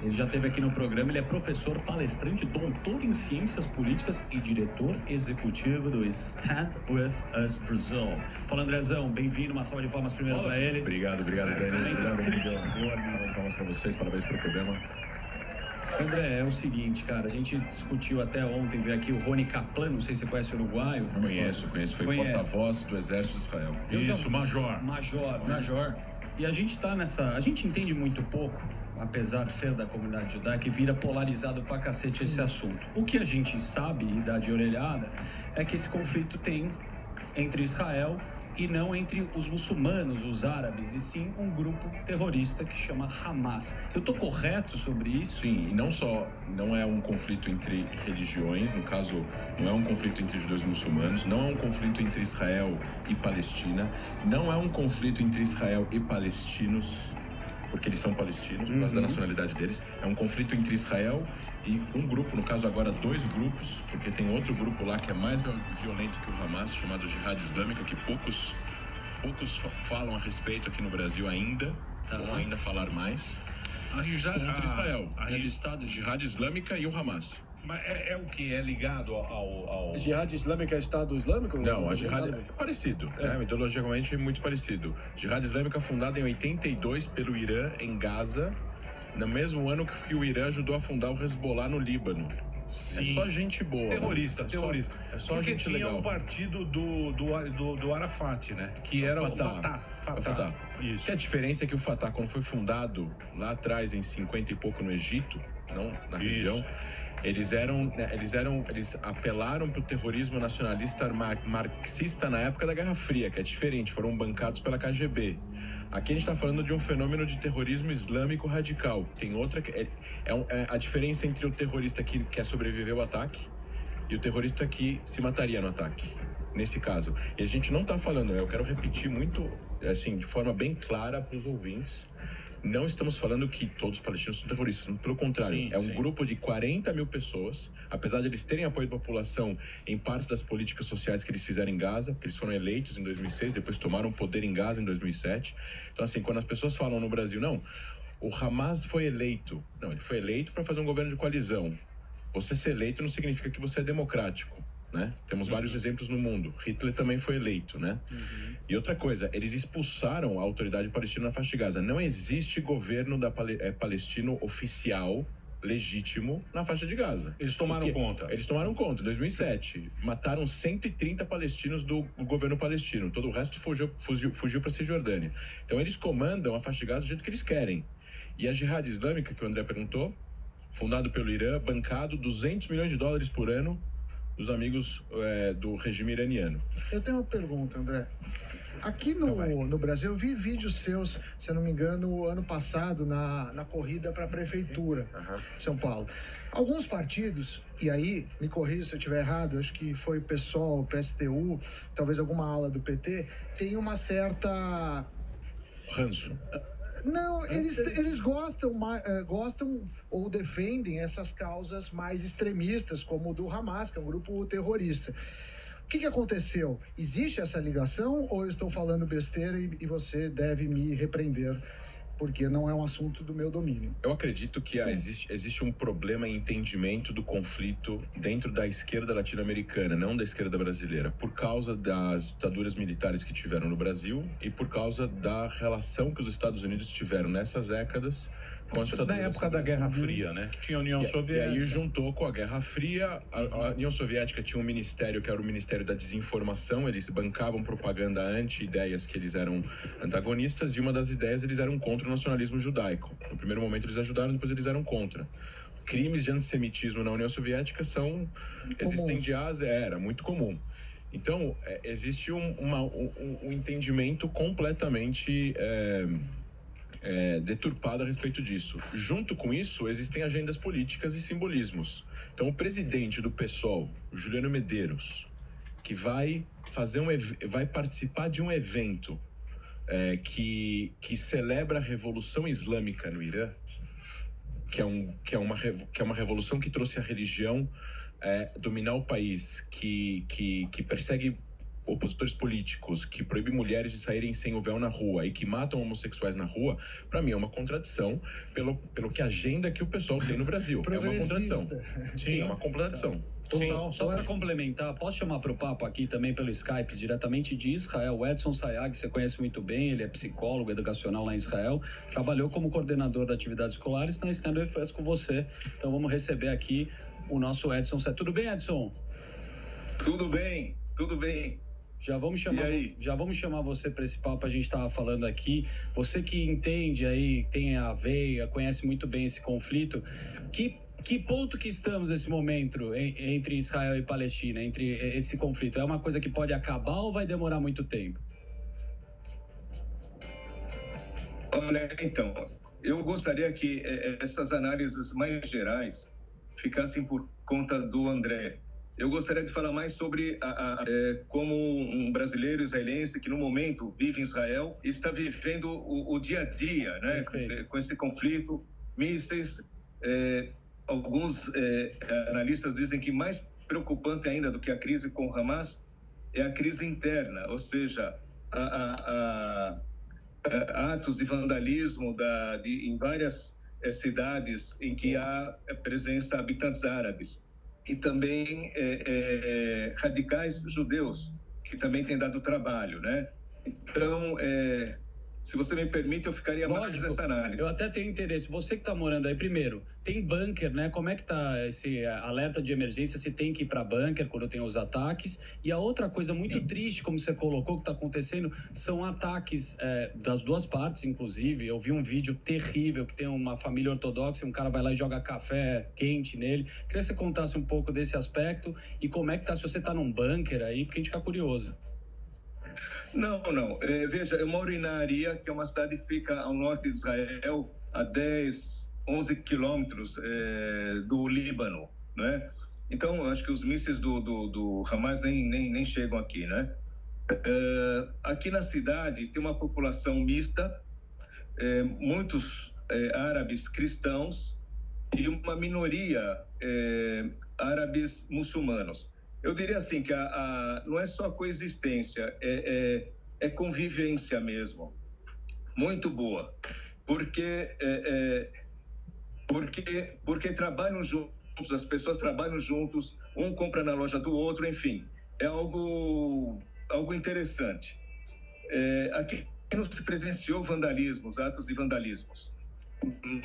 Ele já esteve aqui no programa, ele é professor, palestrante, doutor em ciências políticas e diretor executivo do Stand With Us Brazil. Fala, Andrezão, bem-vindo, uma salva de palmas primeiro para ele. Obrigado, Dani. Obrigado, palmas para vocês, parabéns pelo programa. André, é o seguinte, cara, a gente discutiu até ontem, veio aqui o Rony Kaplan, não sei se você conhece o uruguaio. Conheço, foi porta-voz do Exército de Israel. Isso, major. Major. E a gente tá nessa... A gente entende muito pouco, apesar de ser da comunidade judaica, e vira polarizado pra cacete esse assunto. O que a gente sabe e dá de orelhada é que esse conflito tem entre Israel e não entre os muçulmanos, os árabes, e sim um grupo terrorista que chama Hamas. Eu tô correto sobre isso? Sim, e não é um conflito entre religiões, no caso, não é um conflito entre judeus e muçulmanos, não é um conflito entre Israel e Palestina, não é um conflito entre Israel e palestinos, porque eles são palestinos, por causa da nacionalidade deles. É um conflito entre Israel e um grupo, no caso agora 2 grupos, porque tem outro grupo lá que é mais violento que o Hamas, chamado Jihad Islâmica, que poucos falam a respeito aqui no Brasil ainda, vão ainda falar mais, contra Israel. Jihad Islâmica e o Hamas. Mas é o que? É ligado ao... Jihad Islâmica é Estado Islâmico? Não, a Jihad é parecido, ideologicamente muito parecido. Jihad Islâmica fundada em 82 pelo Irã, em Gaza, no mesmo ano que o Irã ajudou a fundar o Hezbollah no Líbano. Sim. É só gente boa. Terrorista. É só porque gente tinha legal. um partido do Arafat, né? Que era o Fatah. Isso. Que a diferença é que o Fatah, quando foi fundado lá atrás, em 50 e pouco no Egito, não na região, eles apelaram para o terrorismo nacionalista marxista na época da Guerra Fria, que é diferente, foram bancados pela KGB. Aqui a gente está falando de um fenômeno de terrorismo islâmico radical. Tem outra que a diferença entre o terrorista que quer sobreviver ao ataque e o terrorista que se mataria no ataque, nesse caso. E a gente não está falando, eu quero repetir muito, assim, de forma bem clara para os ouvintes, não estamos falando que todos os palestinos são terroristas, pelo contrário, é um grupo de 40 mil pessoas, apesar de eles terem apoio da população em parte das políticas sociais que eles fizeram em Gaza, porque eles foram eleitos em 2006, depois tomaram poder em Gaza em 2007. Então, assim, quando as pessoas falam no Brasil, não, o Hamas foi eleito. Não, ele foi eleito para fazer um governo de coalizão. Você ser eleito não significa que você é democrático, né? Temos vários exemplos no mundo. Hitler também foi eleito, né? E outra coisa, eles expulsaram a autoridade palestina na faixa de Gaza. Não existe governo palestino oficial, legítimo, na faixa de Gaza. Eles tomaram conta. Eles tomaram conta, em 2007. Mataram 130 palestinos do governo palestino. Todo o resto fugiu para a Cisjordânia. Então eles comandam a faixa de Gaza do jeito que eles querem. E a Jihad Islâmica, que o André perguntou, fundado pelo Irã, bancado $200 milhões por ano dos amigos do regime iraniano. Eu tenho uma pergunta, André. Aqui no Brasil, eu vi vídeos seus, se eu não me engano, ano passado, na corrida para a prefeitura de São Paulo. Alguns partidos, e aí, me corrija se eu estiver errado, acho que foi o PSOL, o PSTU, talvez alguma ala do PT, tem uma certa... ranço. Não, eles gostam ou defendem essas causas mais extremistas, como o do Hamas, que é um grupo terrorista. O que aconteceu? Existe essa ligação ou eu estou falando besteira e você deve me repreender, porque não é um assunto do meu domínio? Eu acredito que existe um problema em entendimento do conflito dentro da esquerda latino-americana, não da esquerda brasileira, por causa das ditaduras militares que tiveram no Brasil e por causa da relação que os Estados Unidos tiveram nessas décadas com as ditaduras. Na época da Guerra Fria, né? Tinha a União Soviética. E aí juntou com a Guerra Fria, a União Soviética tinha um ministério que era o Ministério da Desinformação, eles bancavam propaganda anti-ideias que eles eram antagonistas, e uma das ideias eles eram contra o nacionalismo judaico. No primeiro momento eles ajudaram, depois eles eram contra. Crimes de antissemitismo na União Soviética existem de Ásia, era muito comum. Então, existe um entendimento completamente deturpado a respeito disso. Junto com isso, existem agendas políticas e simbolismos. Então, o presidente do PSOL, o Juliano Medeiros, que vai participar de um evento que celebra a Revolução Islâmica no Irã, que é uma revolução que trouxe a religião dominar o país, que persegue opositores políticos, que proíbe mulheres de saírem sem o véu na rua e que matam homossexuais na rua, para mim é uma contradição pelo que a agenda que o pessoal tem no Brasil. É uma contradição. Sim, é uma contradição. Total. Só para complementar, posso chamar para o papo aqui também pelo Skype, diretamente de Israel, o Edson Sayag, você conhece muito bem, ele é psicólogo educacional lá em Israel, trabalhou como coordenador de atividades escolares na Stanley UFS com você. Então vamos receber aqui o nosso Edson. Tudo bem, Edson? Tudo bem, tudo bem. Já vamos chamar você para esse papo, a gente estava falando aqui. Você que entende aí, tem a veia, conhece muito bem esse conflito. Que ponto que estamos nesse momento entre Israel e Palestina, entre esse conflito? É uma coisa que pode acabar ou vai demorar muito tempo? Olha, então, eu gostaria que essas análises mais gerais ficassem por conta do André. Eu gostaria de falar mais sobre como um brasileiro israelense que no momento vive em Israel e está vivendo o dia a dia, né, com esse conflito, mísseis. Alguns analistas dizem que mais preocupante ainda do que a crise com o Hamas é a crise interna, ou seja, atos de vandalismo em várias cidades em que há presença de habitantes árabes. E também radicais judeus, que também têm dado trabalho, né? Então, se você me permite, eu ficaria mais nessa análise. Eu até tenho interesse. Você que está morando aí, primeiro, tem bunker, né? Como é que está esse alerta de emergência? Se tem que ir para bunker quando tem os ataques? E a outra coisa muito triste, como você colocou, que está acontecendo, são ataques das duas partes, inclusive. Eu vi um vídeo terrível que tem uma família ortodoxa e um cara vai lá e joga café quente nele. Queria que você contasse um pouco desse aspecto e como é que está, se você está num bunker aí, porque a gente fica curioso. Não. Veja, eu moro em Nahariya, que é uma cidade que fica ao norte de Israel, a 11 quilômetros do Líbano, né? Então, eu acho que os mísseis do Hamas nem chegam aqui, né? Aqui na cidade tem uma população mista, muitos árabes cristãos e uma minoria árabes muçulmanos. Eu diria assim que não é só coexistência, é convivência mesmo, muito boa, porque trabalham juntos, as pessoas trabalham juntos, um compra na loja do outro, enfim, é algo interessante. Aqui não se presenciou vandalismos, atos de vandalismos,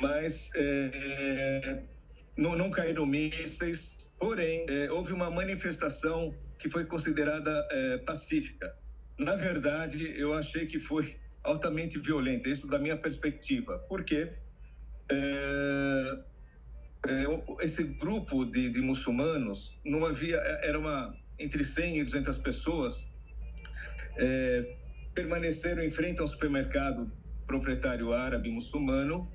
mas não caíram mísseis, porém, houve uma manifestação que foi considerada pacífica. Na verdade, eu achei que foi altamente violenta, isso da minha perspectiva, porque esse grupo de muçulmanos, não havia, entre 100 e 200 pessoas, permaneceram em frente ao supermercado proprietário árabe muçulmano,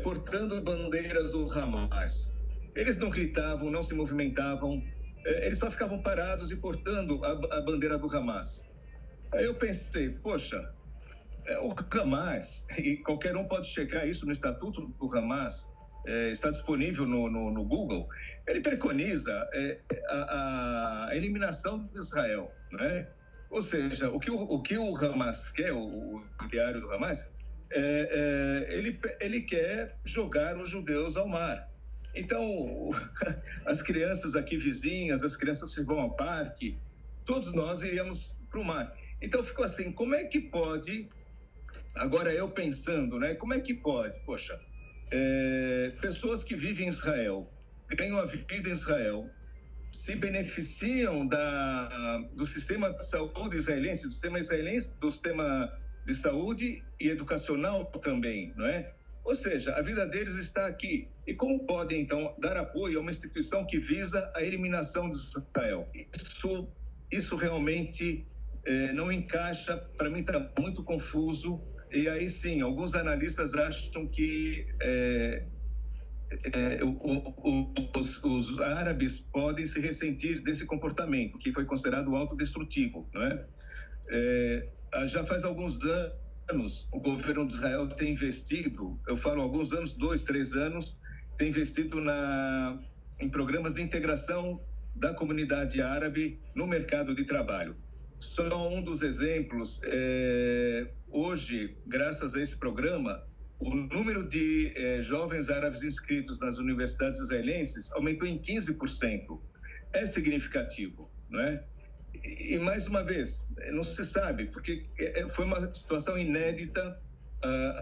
portando bandeiras do Hamas. Eles não gritavam, não se movimentavam, eles só ficavam parados e portando a bandeira do Hamas. Aí eu pensei, poxa, o Hamas, e qualquer um pode checar isso no Estatuto do Hamas, está disponível no Google, ele preconiza a eliminação de Israel, né? Ou seja, o que o Hamas quer, o diário do Hamas, ele quer jogar os judeus ao mar. Então, as crianças aqui vizinhas, as crianças que vão ao parque, todos nós iríamos para o mar. Então, ficou assim, como é que pode, agora eu pensando, né, como é que pode, poxa, pessoas que vivem em Israel, ganham a vida em Israel, se beneficiam do sistema de saúde israelense, do sistema de saúde e educacional também, não é? Ou seja, a vida deles está aqui. E como podem, então, dar apoio a uma instituição que visa a eliminação de Israel? Isso realmente não encaixa, para mim está muito confuso. E aí sim, alguns analistas acham que os árabes podem se ressentir desse comportamento, que foi considerado autodestrutivo, não é? Já faz alguns anos, o governo de Israel tem investido, eu falo alguns anos, 2, 3 anos, tem investido em programas de integração da comunidade árabe no mercado de trabalho. Só um dos exemplos, hoje, graças a esse programa, o número de jovens árabes inscritos nas universidades israelenses aumentou em 15%. É significativo, não é? E mais uma vez, não se sabe, porque foi uma situação inédita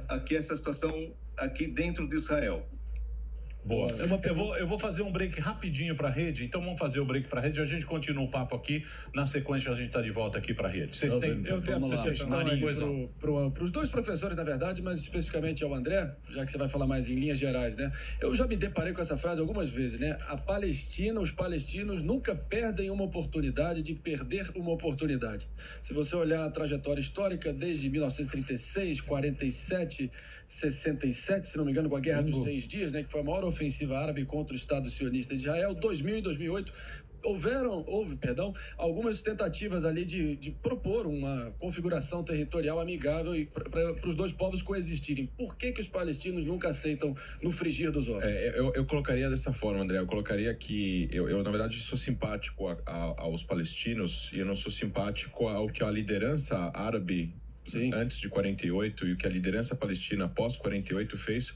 aqui, essa situação aqui dentro de Israel. Boa. Eu vou fazer um break rapidinho para a rede, então vamos fazer o break para a rede e a gente continua o papo aqui. Na sequência, a gente está de volta aqui para a rede. Vocês têm... Eu tenho a questão para os dois professores, na verdade, mas especificamente ao André, já que você vai falar mais em linhas gerais, né? Eu já me deparei com essa frase algumas vezes, né? A Palestina, os palestinos nunca perdem uma oportunidade de perder uma oportunidade. Se você olhar a trajetória histórica desde 1936, 47, 67, se não me engano, com a Guerra dos 6 Dias, né, que foi a maior ofensiva árabe contra o Estado sionista de Israel, 2000 e 2008, houve algumas tentativas ali de propor uma configuração territorial amigável para os dois povos coexistirem. Por que os palestinos nunca aceitam no frigir dos ovos? Eu colocaria dessa forma, André. Eu colocaria que eu na verdade, sou simpático aos palestinos e eu não sou simpático ao que a liderança árabe antes de 48 e o que a liderança palestina após 48 fez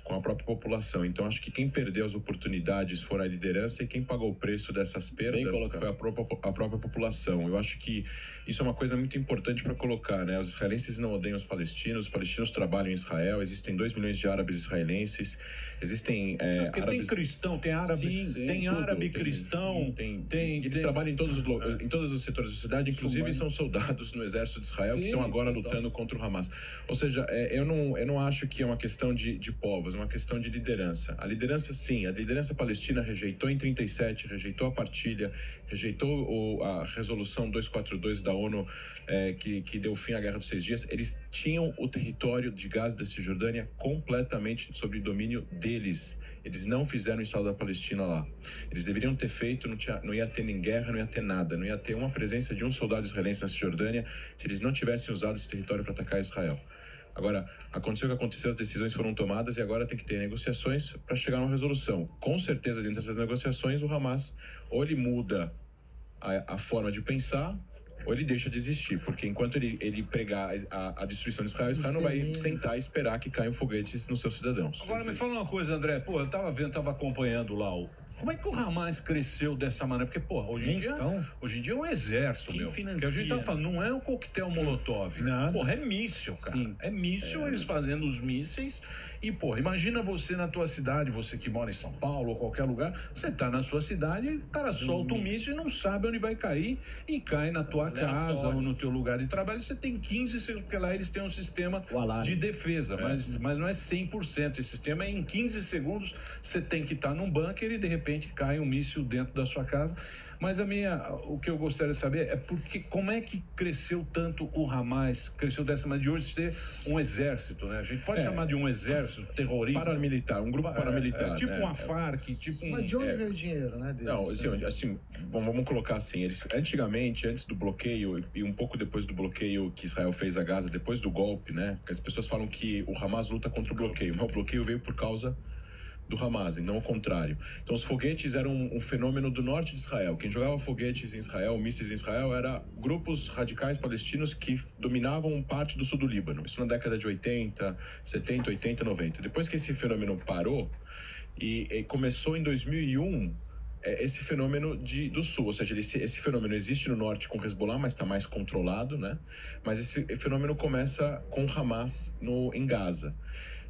com a própria população. Então, acho que quem perdeu as oportunidades foram a liderança e quem pagou o preço dessas perdas foi a própria população. Eu acho que isso é uma coisa muito importante para colocar, né? Os israelenses não odeiam os palestinos trabalham em Israel, existem 2 milhões de árabes israelenses, existem árabes... Tem cristão, tem árabe, tem árabe cristão, eles trabalham em todos os setores da sociedade, inclusive são soldados no exército de Israel que estão agora lutando contra o Hamas. Ou seja, eu não acho que é uma questão de povos, é uma questão de liderança. A liderança palestina rejeitou em 37, rejeitou a partilha, rejeitou a resolução 242 da ONU que deu fim à Guerra dos 6 Dias. Eles tinham o território de Gaza da Cisjordânia completamente sob domínio deles. Eles não fizeram o Estado da Palestina lá. Eles deveriam ter feito, não ia ter nem guerra, não ia ter nada, não ia ter uma presença de um soldado israelense na Cisjordânia se eles não tivessem usado esse território para atacar Israel. Agora, aconteceu o que aconteceu, as decisões foram tomadas e agora tem que ter negociações para chegar a uma resolução. Com certeza, dentro dessas negociações, o Hamas ou ele muda a forma de pensar ou ele deixa de existir, porque enquanto ele pregar a destruição de Israel, Israel não vai sentar e esperar que caiam foguetes nos seus cidadãos. Agora, me fala uma coisa, André. Pô, eu tava acompanhando lá Como é que o Hamas cresceu dessa maneira? Porque, pô, hoje em dia é um exército, Quem meu. financia? Que a gente tá falando, não é um coquetel Molotov. Porra, é míssil, cara. Sim. É míssil, eles fazendo os mísseis. E, porra, imagina você na tua cidade, você que mora em São Paulo ou qualquer lugar, você tá na sua cidade e o cara solta um míssil e não sabe onde vai cair e cai na tua casa ou no teu lugar de trabalho. Você tem 15 segundos, porque lá eles têm um sistema de defesa, mas não é 100%. Esse sistema é em 15 segundos, você tem que estar num bunker e, de repente, cai um míssil dentro da sua casa. Mas o que eu gostaria de saber é como é que cresceu tanto o Hamas, cresceu dessa maneira de hoje ser um exército, né? A gente pode chamar de um exército terrorista. Paramilitar, um grupo paramilitar. Tipo uma Farc, tipo Mas de onde veio o dinheiro, né? Deles, não, assim, vamos colocar assim, antigamente, antes do bloqueio e um pouco depois do bloqueio que Israel fez a Gaza, depois do golpe, né? Porque as pessoas falam que o Hamas luta contra o bloqueio, mas o bloqueio veio por causa do Hamas, e não o contrário. Então, os foguetes eram um fenômeno do norte de Israel. Quem jogava foguetes em Israel, mísseis em Israel, eram grupos radicais palestinos que dominavam parte do sul do Líbano. Isso na década de 80, 70, 80, 90. Depois que esse fenômeno parou, e começou em 2001, esse fenômeno do sul, ou seja, esse fenômeno existe no norte com Hezbollah, mas está mais controlado, né? Mas esse fenômeno começa com Hamas em Gaza.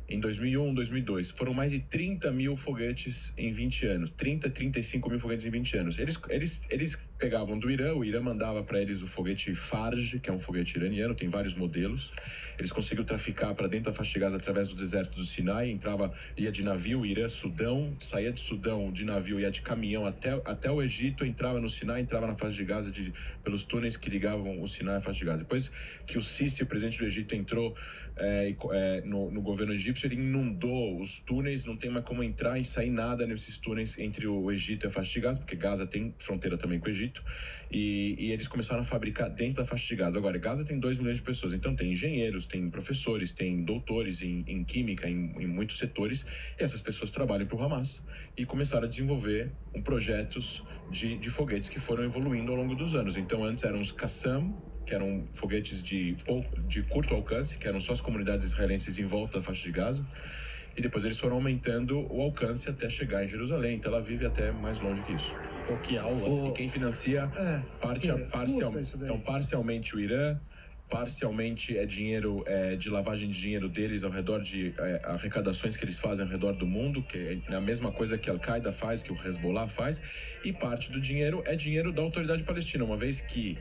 Em 2001, 2002, foram mais de 30 mil foguetes em 20 anos. 35 mil foguetes em 20 anos. Eles pegavam do Irã, o Irã mandava para eles o foguete Farj, que é um foguete iraniano, tem vários modelos. Eles conseguiram traficar para dentro da faixa de Gaza através do deserto do Sinai, ia de navio, Irã, Sudão, saía de Sudão de navio, ia de caminhão até o Egito, entrava no Sinai, entrava na faixa de Gaza pelos túneis que ligavam o Sinai à faixa de Gaza. Depois que o Sisi, o presidente do Egito, entrou no governo egípcio, ele inundou os túneis, não tem mais como entrar e sair nada nesses túneis entre o Egito e a faixa de Gaza, porque Gaza tem fronteira também com o Egito. Egito, e eles começaram a fabricar dentro da faixa de Gaza. Agora, Gaza tem 2 milhões de pessoas, então tem engenheiros, tem professores, tem doutores em química, em muitos setores, e essas pessoas trabalham para o Hamas e começaram a desenvolver projetos de foguetes que foram evoluindo ao longo dos anos. Então, antes eram os Qassam, que eram foguetes de curto alcance, que eram só as comunidades israelenses em volta da faixa de Gaza, e depois eles foram aumentando o alcance até chegar em Jerusalém, Tel Aviv e até mais longe que isso. Pô, que aula. E quem financia parcialmente o Irã, parcialmente é dinheiro de lavagem de dinheiro deles ao redor de arrecadações que eles fazem ao redor do mundo, que é a mesma coisa que a Al-Qaeda faz, que o Hezbollah faz, e parte do dinheiro é dinheiro da autoridade palestina, uma vez que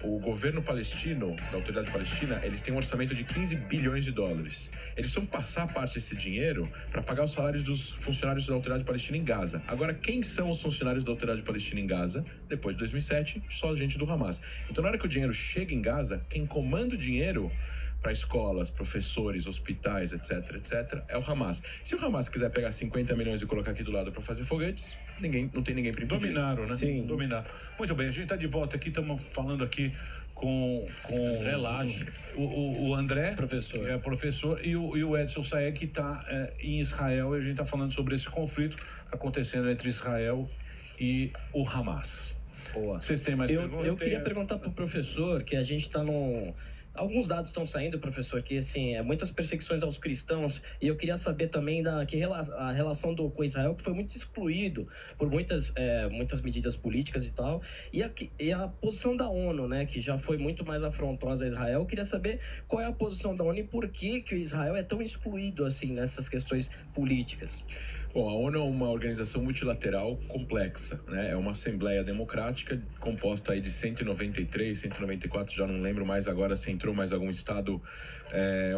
o governo palestino, da autoridade palestina, eles têm um orçamento de 15 bilhões de dólares. Eles precisam passar parte desse dinheiro para pagar os salários dos funcionários da autoridade palestina em Gaza. Agora, quem são os funcionários da autoridade palestina em Gaza? Depois de 2007, só a gente do Hamas. Então, na hora que o dinheiro chega em Gaza, quem comanda o dinheiro para escolas, professores, hospitais, etc, é o Hamas. Se o Hamas quiser pegar 50 milhões e colocar aqui do lado para fazer foguetes, não tem ninguém para impedir. Dominaram, né? Sim. Dominaram. Muito bem, a gente está de volta aqui, estamos falando aqui com Relaxe. O André, Professor. que é professor, e o Edson Saeg, que está em Israel, e a gente está falando sobre esse conflito acontecendo entre Israel e o Hamas. Boa. Vocês têm mais perguntas? Eu queria perguntar para o professor, que a gente está num... Alguns dados estão saindo, professor, que assim, muitas perseguições aos cristãos, e eu queria saber também a relação com Israel, que foi muito excluído por muitas medidas políticas e tal, e a posição da ONU, né, que já foi muito mais afrontosa a Israel. Eu queria saber qual é a posição da ONU e por que o Israel é tão excluído assim nessas questões políticas. Bom, a ONU é uma organização multilateral complexa, né? É uma assembleia democrática composta aí de 193, 194, já não lembro mais agora se entrou mais algum estado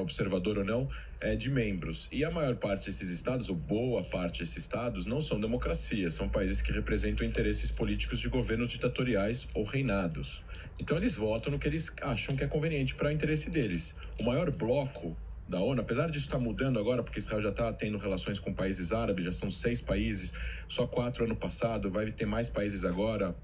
observador ou não, de membros. E a maior parte desses estados, ou boa parte desses estados, não são democracias, são países que representam interesses políticos de governos ditatoriais ou reinados. Então eles votam no que eles acham que é conveniente para o interesse deles. O maior bloco da ONU, apesar disso estar mudando agora, porque Israel já está tendo relações com países árabes, já são 6 países, só 4 ano passado, vai ter mais países agora,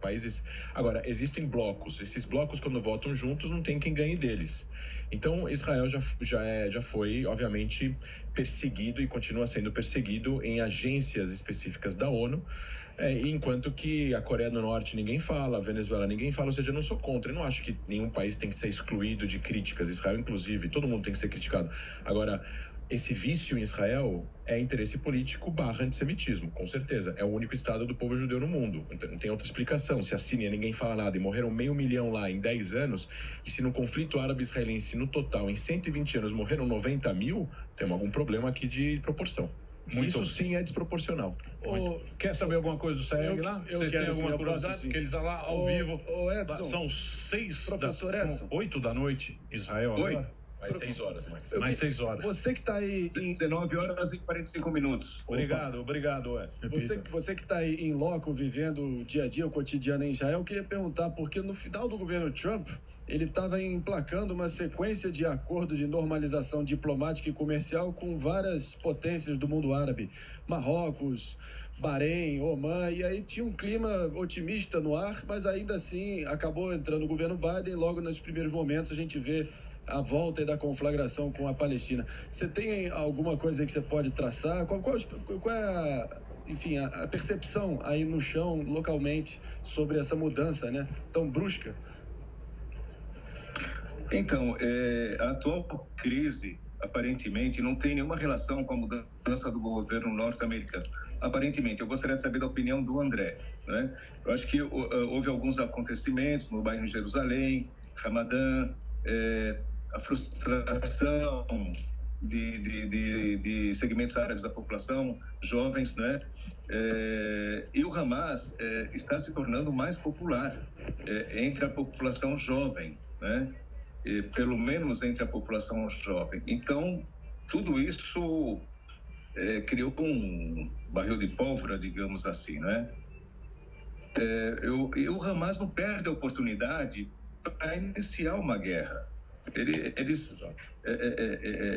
Agora, existem blocos, esses blocos quando votam juntos não tem quem ganhe deles. Então, Israel já foi, obviamente, perseguido e continua sendo perseguido em agências específicas da ONU, enquanto que a Coreia do Norte ninguém fala, a Venezuela ninguém fala, ou seja, eu não sou contra, eu não acho que nenhum país tem que ser excluído de críticas, Israel inclusive, todo mundo tem que ser criticado. Agora, esse vício em Israel é interesse político / antissemitismo, com certeza. É o único estado do povo judeu no mundo, então não tem outra explicação. Se a Síria ninguém fala nada e morreram 500 mil lá em 10 anos, e se no conflito árabe-israelense no total, em 120 anos, morreram 90 mil, tem algum problema aqui de proporção. Isso sim é desproporcional. Quer saber alguma coisa do Saeg lá? Vocês têm alguma curiosidade? Porque ele está lá ao vivo. Edson, são 6 Edson. 8 da noite, Israel agora. Mais 6 horas, mais 6 horas. Você que está aí em 19 horas e 45 minutos. Obrigado, Ed. Você que está aí em loco, vivendo o dia a dia, o cotidiano em Israel, eu queria perguntar, porque no final do governo Trump, ele estava emplacando uma sequência de acordos de normalização diplomática e comercial com várias potências do mundo árabe, Marrocos, Bahrein, Omã, e aí tinha um clima otimista no ar, mas ainda assim acabou entrando o governo Biden, logo nos primeiros momentos a gente vê a volta da conflagração com a Palestina. Você tem alguma coisa aí que você pode traçar? Qual é a percepção aí no chão, localmente, sobre essa mudança, né, tão brusca? Então, a atual crise, aparentemente, não tem nenhuma relação com a mudança do governo norte-americano. Aparentemente, eu gostaria de saber da opinião do André, né? Eu acho que houve alguns acontecimentos no bairro de Jerusalém, Ramadã, a frustração de segmentos árabes da população, jovens, né? E o Hamas está se tornando mais popular entre a população jovem, né? Pelo menos entre a população jovem. Então, tudo isso criou um barril de pólvora, digamos assim, né? E o Hamas não perde a oportunidade para iniciar uma guerra.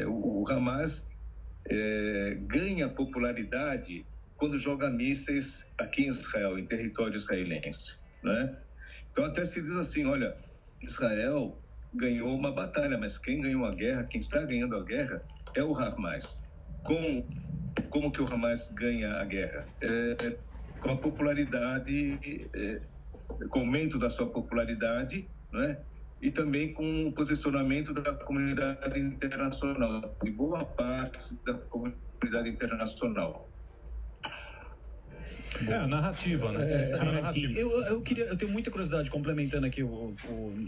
O Hamas ganha popularidade quando joga mísseis aqui em Israel, em território israelense, né? Então até se diz assim, olha, Israel ganhou uma batalha, mas quem ganhou a guerra, quem está ganhando a guerra é o Hamas. Como que o Hamas ganha a guerra? Com a popularidade, com o aumento da sua popularidade, não é? E também com o posicionamento da comunidade internacional, de boa parte da comunidade internacional. A narrativa, né? A narrativa. Eu tenho muita curiosidade, complementando aqui o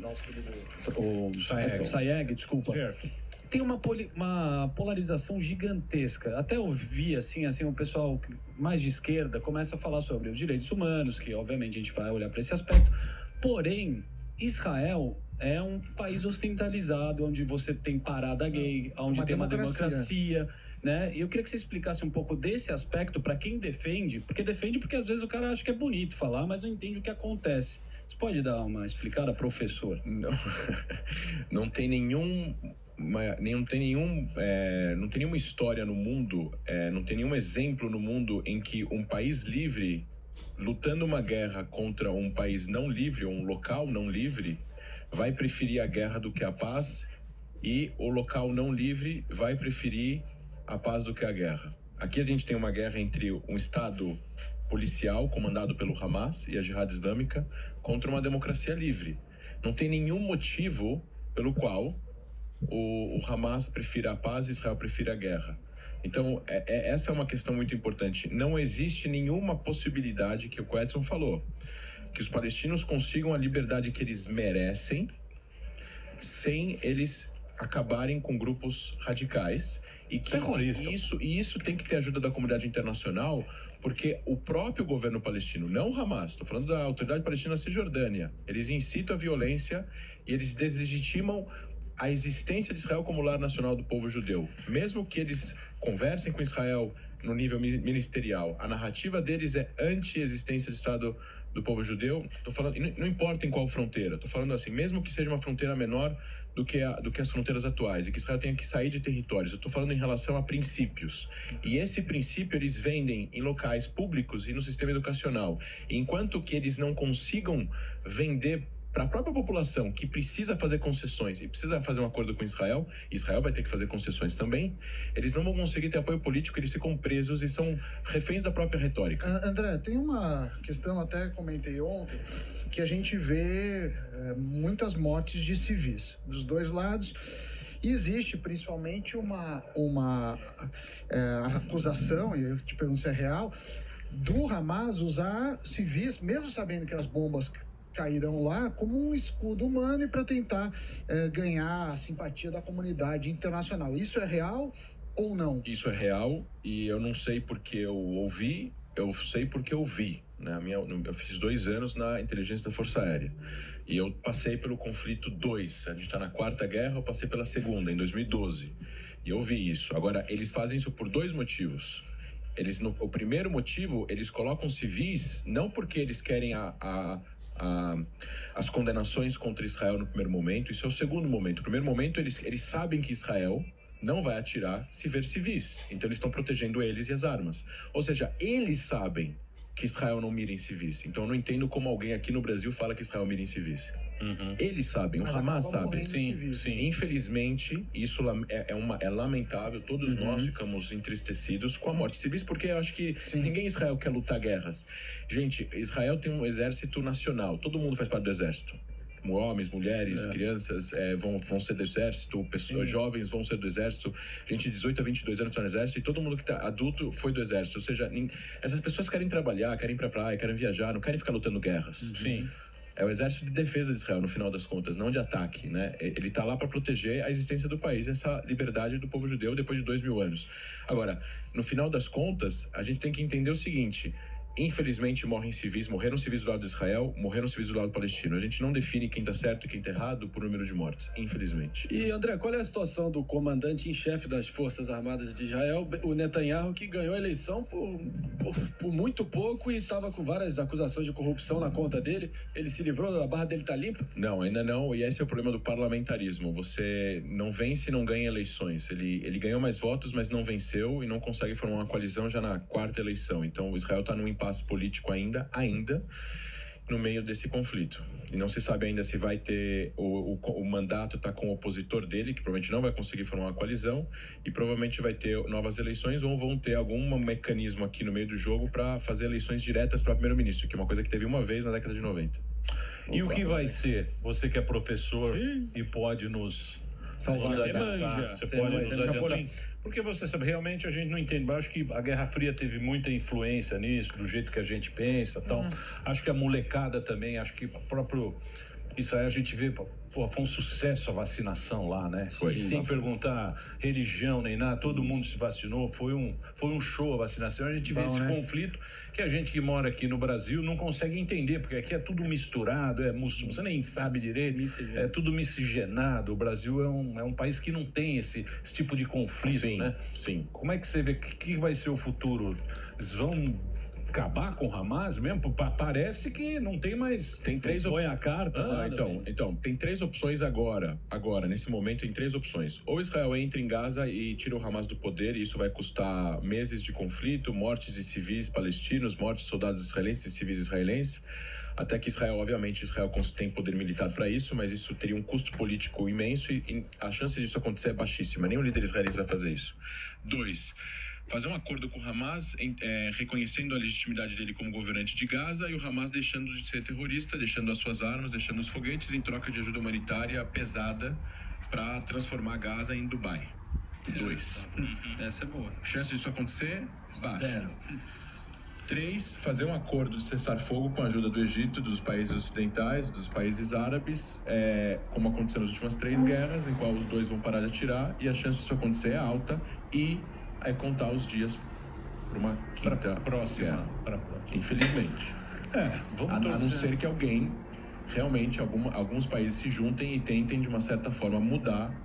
nosso querido Sayeg, desculpa. Certo. Tem uma polarização gigantesca. Até eu vi, assim, o pessoal mais de esquerda começa a falar sobre os direitos humanos, que obviamente a gente vai olhar para esse aspecto. Porém, Israel é um país ocidentalizado, onde você tem parada gay, onde tem uma democracia, né? E eu queria que você explicasse um pouco desse aspecto para quem defende, porque às vezes o cara acha que é bonito falar, mas não entende o que acontece. Você pode dar uma explicada, professor? Não tem não tem nenhuma história no mundo, não tem nenhum exemplo no mundo em que um país livre lutando uma guerra contra um país não livre, ou um local não livre, vai preferir a guerra do que a paz, e o local não livre vai preferir a paz do que a guerra. Aqui a gente tem uma guerra entre um Estado policial comandado pelo Hamas e a Jihad Islâmica contra uma democracia livre. Não tem nenhum motivo pelo qual o Hamas prefira a paz e Israel prefira a guerra. Então, essa é uma questão muito importante. Não existe nenhuma possibilidade, que o Edson falou, que os palestinos consigam a liberdade que eles merecem sem eles acabarem com grupos radicais. E que isso tem que ter ajuda da comunidade internacional, porque o próprio governo palestino, não o Hamas, estou falando da autoridade palestina Cisjordânia, eles incitam a violência e eles deslegitimam a existência de Israel como lar nacional do povo judeu. Mesmo que eles conversem com Israel no nível ministerial, a narrativa deles é anti-existência do Estado do povo judeu. Estou falando, não importa em qual fronteira, estou falando assim, mesmo que seja uma fronteira menor do que as fronteiras atuais, e que Israel tenha que sair de territórios. Eu estou falando em relação a princípios. E esse princípio eles vendem em locais públicos e no sistema educacional. E enquanto que eles não consigam vender para a própria população, que precisa fazer concessões e precisa fazer um acordo com Israel vai ter que fazer concessões também, eles não vão conseguir ter apoio político, eles ficam presos e são reféns da própria retórica. André, tem uma questão, até comentei ontem, que a gente vê muitas mortes de civis dos dois lados. E existe principalmente uma acusação, e eu te pergunto se é real, do Hamas usar civis, mesmo sabendo que as bombas cairão lá, como um escudo humano e para tentar ganhar a simpatia da comunidade internacional. Isso é real ou não? Isso é real e eu não sei porque eu ouvi, eu sei porque eu vi. Né? Eu fiz 2 anos na inteligência da Força Aérea e eu passei pelo conflito 2. A gente está na 4ª guerra, eu passei pela 2ª, em 2012. E eu vi isso. Agora, eles fazem isso por 2 motivos. O primeiro motivo, eles colocam civis não porque eles querem as condenações contra Israel no primeiro momento. Isso é o segundo momento. No primeiro momento, eles sabem que Israel não vai atirar se ver civis. Então, eles estão protegendo eles e as armas. Ou seja, eles sabem que Israel não mira em civis. Então, eu não entendo como alguém aqui no Brasil fala que Israel mira em civis. Uhum. Eles sabem, o Hamas sabe. Sim. Infelizmente, isso é lamentável. Todos nós ficamos entristecidos com a morte de civis, porque eu acho que ninguém em Israel quer lutar guerras. Gente, Israel tem um exército nacional. Todo mundo faz parte do exército. Homens, mulheres, crianças vão ser do exército, pessoas jovens vão ser do exército, gente de 18 a 22 anos está no exército, e todo mundo que está adulto foi do exército. Ou seja, essas pessoas querem trabalhar, querem ir para a praia, querem viajar, não querem ficar lutando guerras. Sim. É o exército de defesa de Israel, no final das contas, não de ataque, né? Ele está lá para proteger a existência do país, essa liberdade do povo judeu depois de 2000 anos. Agora, no final das contas, a gente tem que entender o seguinte: infelizmente morreram civis do lado de Israel, morreram civis do lado palestino. A gente não define quem está certo e quem está errado por número de mortes, infelizmente. E, André, qual é a situação do comandante em chefe das Forças Armadas de Israel, o Netanyahu, que ganhou a eleição por muito pouco e estava com várias acusações de corrupção na conta dele? Ele se livrou, a barra dele está limpa? Não, ainda não, e esse é o problema do parlamentarismo. Você não vence e não ganha eleições. Ele ganhou mais votos, mas não venceu e não consegue formar uma coalizão já na 4ª eleição. Então, o Israel está num impasse político ainda. no meio desse conflito. E não se sabe ainda se vai ter o mandato está com o opositor dele, que provavelmente não vai conseguir formar uma coalizão, e provavelmente vai ter novas eleições ou vão ter algum mecanismo aqui no meio do jogo para fazer eleições diretas para primeiro-ministro, que é uma coisa que teve uma vez na década de 90. E o que vai ser? Você que é professor e pode nos salvar, você pode nos adiantar. Porque você sabe, realmente a gente não entende. Eu acho que a Guerra Fria teve muita influência nisso, do jeito que a gente pensa e tal. Acho que a molecada também, acho que o próprio Israel, a gente vê, pô, foi um sucesso a vacinação lá, né? Foi. Sem perguntar religião nem nada, todo mundo se vacinou, foi um show a vacinação. A gente vê esse conflito que a gente que mora aqui no Brasil não consegue entender, porque aqui é tudo misturado, você nem sabe direito, é tudo miscigenado. O Brasil é um país que não tem esse tipo de conflito, né? Sim. Como é que você vê, o que vai ser o futuro? Eles vão acabar com o Hamas mesmo? Parece que não tem mais... Tem três Põe a carta. Então, tem três opções agora, nesse momento, tem três opções. Ou Israel entra em Gaza e tira o Hamas do poder, e isso vai custar meses de conflito, mortes de civis palestinos, mortes de soldados israelenses e civis israelenses, até que Israel tem poder militar para isso, mas isso teria um custo político imenso e a chance disso acontecer é baixíssima. Nenhum líder israelense vai fazer isso. 2. Fazer um acordo com o Hamas, reconhecendo a legitimidade dele como governante de Gaza, e o Hamas deixando de ser terrorista, deixando as suas armas, deixando os foguetes, em troca de ajuda humanitária pesada para transformar Gaza em Dubai. 2. Essa é boa. Chance disso acontecer? Baixa. 0. 3. Fazer um acordo de cessar-fogo com a ajuda do Egito, dos países ocidentais, dos países árabes, como aconteceu nas últimas 3 guerras, em qual os dois vão parar de atirar, e a chance disso acontecer é alta, e é contar os dias para uma quinta próxima. Infelizmente. A não ser que alguém, realmente, alguns países se juntem e tentem, de uma certa forma, mudar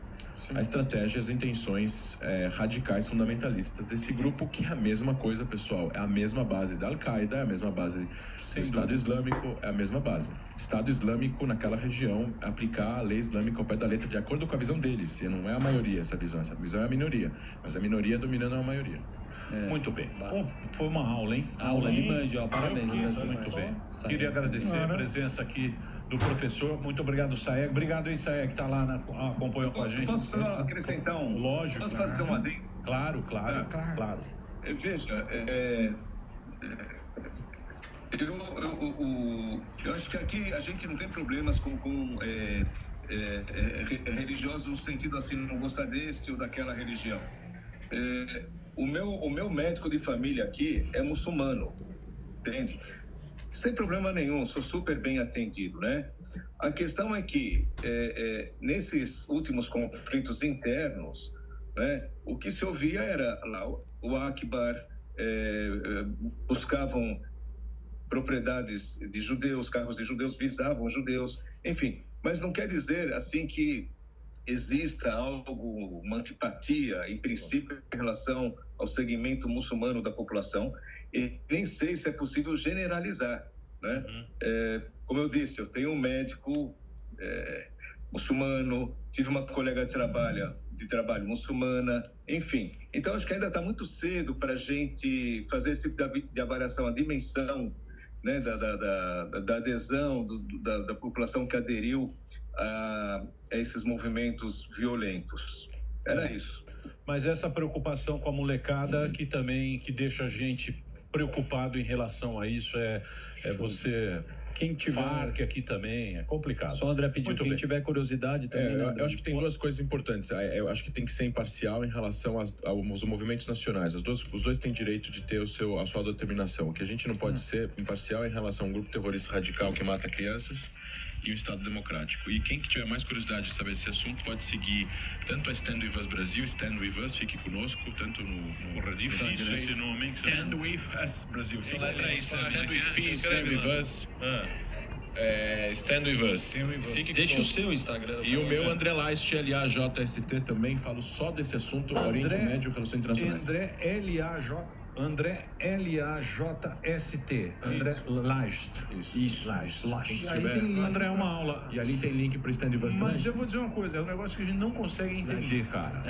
a estratégia e as intenções radicais fundamentalistas desse grupo, que é a mesma coisa, pessoal. É a mesma base da Al-Qaeda, é a mesma base do Estado Islâmico, é a mesma base. Estado Islâmico, naquela região, aplicar a lei islâmica ao pé da letra, de acordo com a visão deles. E não é a maioria essa visão é a minoria. Mas a minoria dominando a maioria. Muito bem. Foi uma aula, hein? Aula de manjo, parabéns. Muito bem. Queria agradecer a presença aqui do professor. Muito obrigado, Saeg. Obrigado aí, Saeg, que está lá, acompanhou com a gente. Posso só acrescentar um? Lógico. Posso fazer um adendo? Claro. Veja, eu acho que aqui a gente não tem problemas com religiosos no sentido assim, não gostar desse ou daquela religião. O meu médico de família aqui é muçulmano, entende? Sem problema nenhum, sou super bem atendido, né? A questão é que nesses últimos conflitos internos, né, o que se ouvia era lá o Akbar, buscavam propriedades de judeus, carros de judeus, visavam judeus, enfim. Mas não quer dizer assim que exista uma antipatia, em princípio, em relação ao segmento muçulmano da população, e nem sei se é possível generalizar, né? Como eu disse, eu tenho um médico muçulmano, tive uma colega de trabalho muçulmana, enfim. Então, acho que ainda está muito cedo para a gente fazer esse tipo de avaliação, a dimensão, né, da adesão da população que aderiu a esses movimentos violentos. Era isso. Mas essa preocupação com a molecada que deixa a gente preocupado em relação a isso você... Quem tiver Farc aqui também, é complicado. Só André pediu, quem tiver curiosidade também. Eu acho que tem duas coisas importantes. Eu acho que tem que ser imparcial em relação aos movimentos nacionais. Os dois têm direito de ter a sua determinação. O que a gente não pode ser imparcial é em relação a um grupo terrorista radical que mata crianças e o Estado Democrático. E quem que tiver mais curiosidade de saber esse assunto pode seguir tanto a Stand With Us Brasil, Stand With Us, fique conosco, tanto no difícil esse nome, hein? Stand With Us Brasil. Stand With Us. Stand With Us. Deixa o seu Instagram. E o meu André Laist, LAJST também, falo só desse assunto, Oriente Médio, Relações Internacionais. André LAJ. André L-A-J-S-T. André Last. Isso. Last. E aí tem link. André, é uma aula. E ali tem link pro stand bastante. Mas eu vou dizer uma coisa, é um negócio que a gente não consegue entender, cara.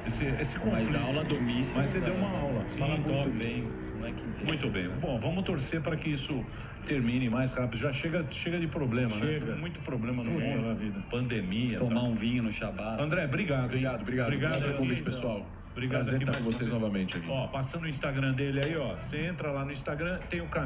Esse conflito. Mas a aula do míssil... Mas você deu uma aula. Sim, Fala top. muito bem. Não é que entende. Muito bem. Bom, vamos torcer para que isso termine mais rápido. Já chega de problema, né? Tem muito problema no mundo. vida. Pandemia. Tomar um vinho no Shabat. André, obrigado, hein? Obrigado pelo convite, pessoal. Obrigado Prazer aqui estar mais com vocês uma vez. novamente aqui. Ó, passando o Instagram dele aí, ó. Você entra lá no Instagram, tem o caminho.